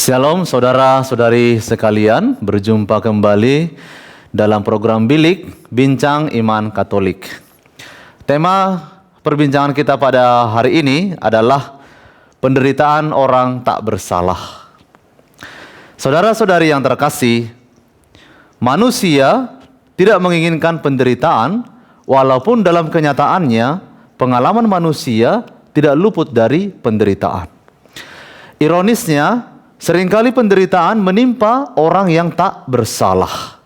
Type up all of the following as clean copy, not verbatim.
Shalom saudara-saudari sekalian, berjumpa kembali dalam program Bilik Bincang Iman Katolik. Tema perbincangan kita pada hari ini adalah penderitaan orang tak bersalah. Saudara-saudari yang terkasih, manusia tidak menginginkan penderitaan, walaupun dalam kenyataannya pengalaman manusia tidak luput dari penderitaan. Ironisnya, seringkali penderitaan menimpa orang yang tak bersalah.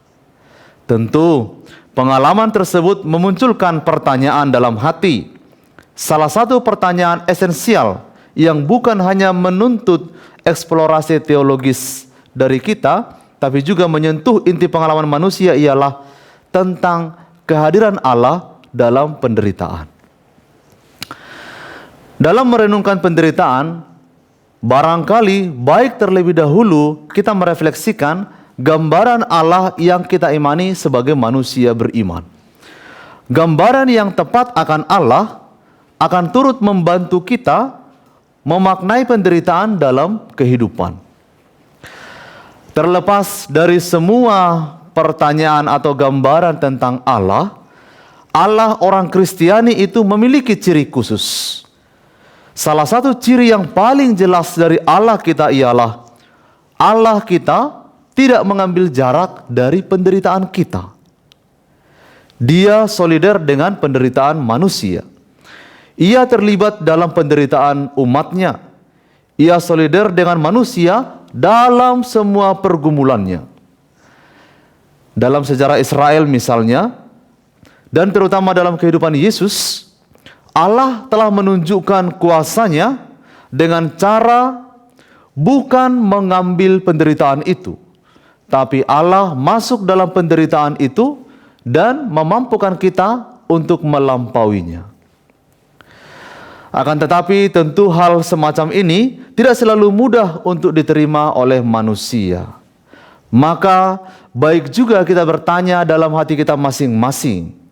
Tentu, pengalaman tersebut memunculkan pertanyaan dalam hati. Salah satu pertanyaan esensial yang bukan hanya menuntut eksplorasi teologis dari kita, tapi juga menyentuh inti pengalaman manusia ialah tentang kehadiran Allah dalam penderitaan. Dalam merenungkan penderitaan, barangkali baik terlebih dahulu kita merefleksikan gambaran Allah yang kita imani sebagai manusia beriman. Gambaran yang tepat akan Allah akan turut membantu kita memaknai penderitaan dalam kehidupan. Terlepas dari semua pertanyaan atau gambaran tentang Allah, Allah orang Kristiani itu memiliki ciri khusus. Salah satu ciri yang paling jelas dari Allah kita ialah Allah kita tidak mengambil jarak dari penderitaan kita. Dia solider dengan penderitaan manusia. Ia terlibat dalam penderitaan umatnya. Ia solider dengan manusia dalam semua pergumulannya. Dalam sejarah Israel misalnya, dan terutama dalam kehidupan Yesus, Allah telah menunjukkan kuasa-Nya dengan cara bukan mengambil penderitaan itu, tapi Allah masuk dalam penderitaan itu dan memampukan kita untuk melampauinya. Akan tetapi tentu hal semacam ini tidak selalu mudah untuk diterima oleh manusia. Maka baik juga kita bertanya dalam hati kita masing-masing,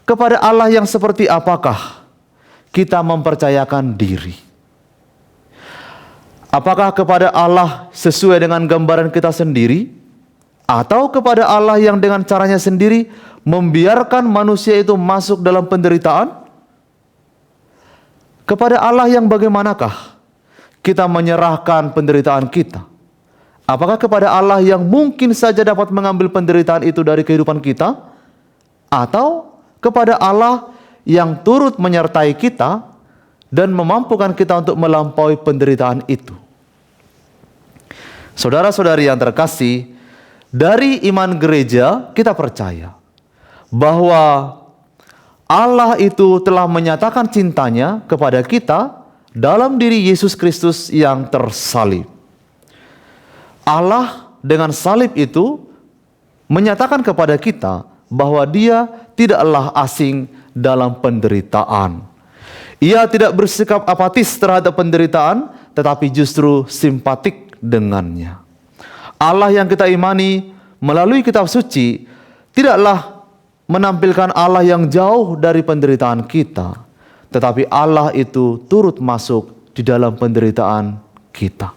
kepada Allah yang seperti apakah kita mempercayakan diri? Apakah kepada Allah sesuai dengan gambaran kita sendiri? Atau kepada Allah yang dengan caranya sendiri membiarkan manusia itu masuk dalam penderitaan? Kepada Allah yang bagaimanakah kita menyerahkan penderitaan kita? Apakah kepada Allah yang mungkin saja dapat mengambil penderitaan itu dari kehidupan kita? Atau kepada Allah yang turut menyertai kita dan memampukan kita untuk melampaui penderitaan itu. Saudara-saudari yang terkasih, dari iman gereja kita percaya bahwa Allah itu telah menyatakan cintanya kepada kita dalam diri Yesus Kristus yang tersalib. Allah dengan salib itu menyatakan kepada kita bahwa Dia tidaklah asing dalam penderitaan. Ia tidak bersikap apatis terhadap penderitaan, tetapi justru simpatik dengannya. Allah yang kita imani melalui kitab suci tidaklah menampilkan Allah yang jauh dari penderitaan kita, tetapi Allah itu turut masuk di dalam penderitaan kita.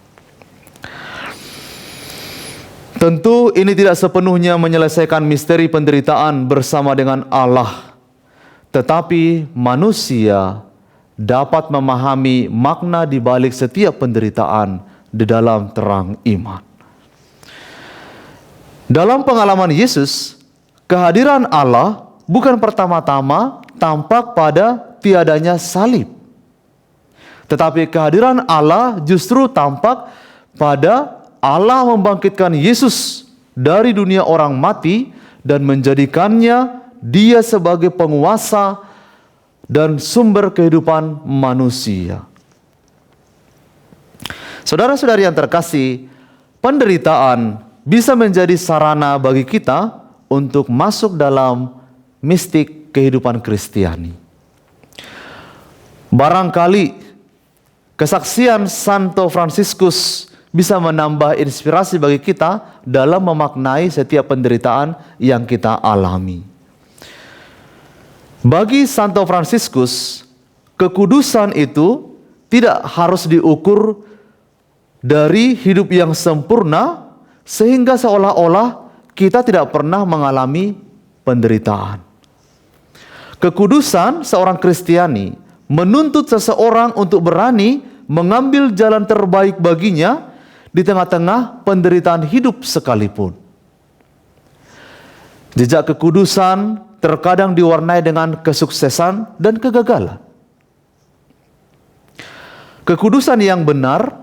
Tentu ini tidak sepenuhnya menyelesaikan misteri penderitaan bersama dengan Allah, tetapi manusia dapat memahami makna di balik setiap penderitaan di dalam terang iman. Dalam pengalaman Yesus, kehadiran Allah bukan pertama-tama tampak pada tiadanya salib, tetapi kehadiran Allah justru tampak pada Allah membangkitkan Yesus dari dunia orang mati dan menjadikannya Dia sebagai penguasa dan sumber kehidupan manusia. Saudara-saudari yang terkasih, penderitaan bisa menjadi sarana bagi kita untuk masuk dalam mistik kehidupan Kristiani. Barangkali kesaksian Santo Fransiskus bisa menambah inspirasi bagi kita dalam memaknai setiap penderitaan yang kita alami. Bagi Santo Fransiskus, kekudusan itu tidak harus diukur dari hidup yang sempurna sehingga seolah-olah kita tidak pernah mengalami penderitaan. Kekudusan seorang Kristiani menuntut seseorang untuk berani mengambil jalan terbaik baginya di tengah-tengah penderitaan hidup sekalipun. Jejak kekudusan terkadang diwarnai dengan kesuksesan dan kegagalan. Kekudusan yang benar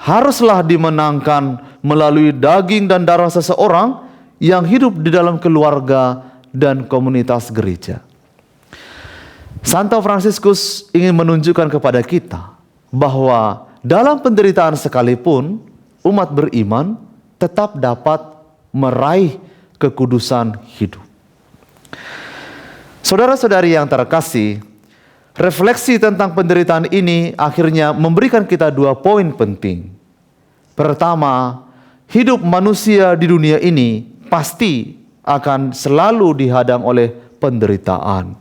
haruslah dimenangkan melalui daging dan darah seseorang yang hidup di dalam keluarga dan komunitas gereja. Santo Fransiskus ingin menunjukkan kepada kita bahwa dalam penderitaan sekalipun umat beriman tetap dapat meraih kekudusan hidup. Saudara-saudari yang terkasih, refleksi tentang penderitaan ini akhirnya memberikan kita 2 poin penting. Pertama, hidup manusia di dunia ini pasti akan selalu dihadang oleh penderitaan.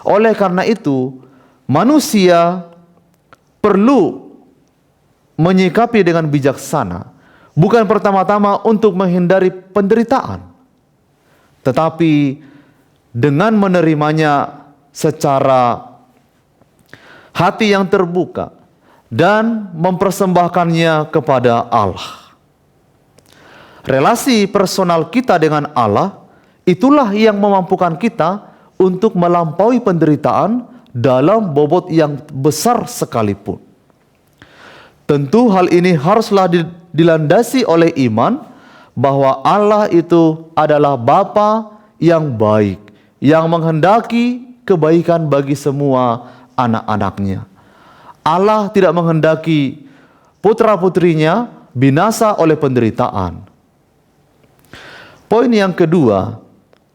Oleh karena itu, manusia perlu menyikapi dengan bijaksana, bukan pertama-tama untuk menghindari penderitaan, tetapi dengan menerimanya secara hati yang terbuka dan mempersembahkannya kepada Allah. Relasi personal kita dengan Allah itulah yang memampukan kita untuk melampaui penderitaan dalam bobot yang besar sekalipun. Tentu hal ini haruslah dilandasi oleh iman bahwa Allah itu adalah Bapa yang baik, yang menghendaki kebaikan bagi semua anak-anaknya. Allah tidak menghendaki putra-putrinya binasa oleh penderitaan. Poin yang kedua,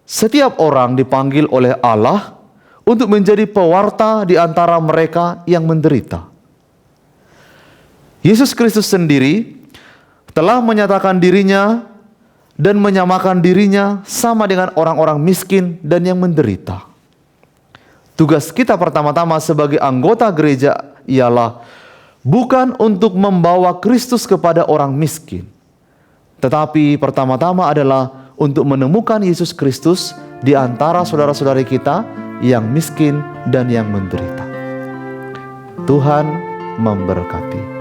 setiap orang dipanggil oleh Allah untuk menjadi pewarta di antara mereka yang menderita. Yesus Kristus sendiri telah menyatakan dirinya dan menyamakan dirinya sama dengan orang-orang miskin dan yang menderita. Tugas kita pertama-tama sebagai anggota gereja ialah bukan untuk membawa Kristus kepada orang miskin, tetapi pertama-tama adalah untuk menemukan Yesus Kristus di antara saudara-saudari kita yang miskin dan yang menderita. Tuhan memberkati.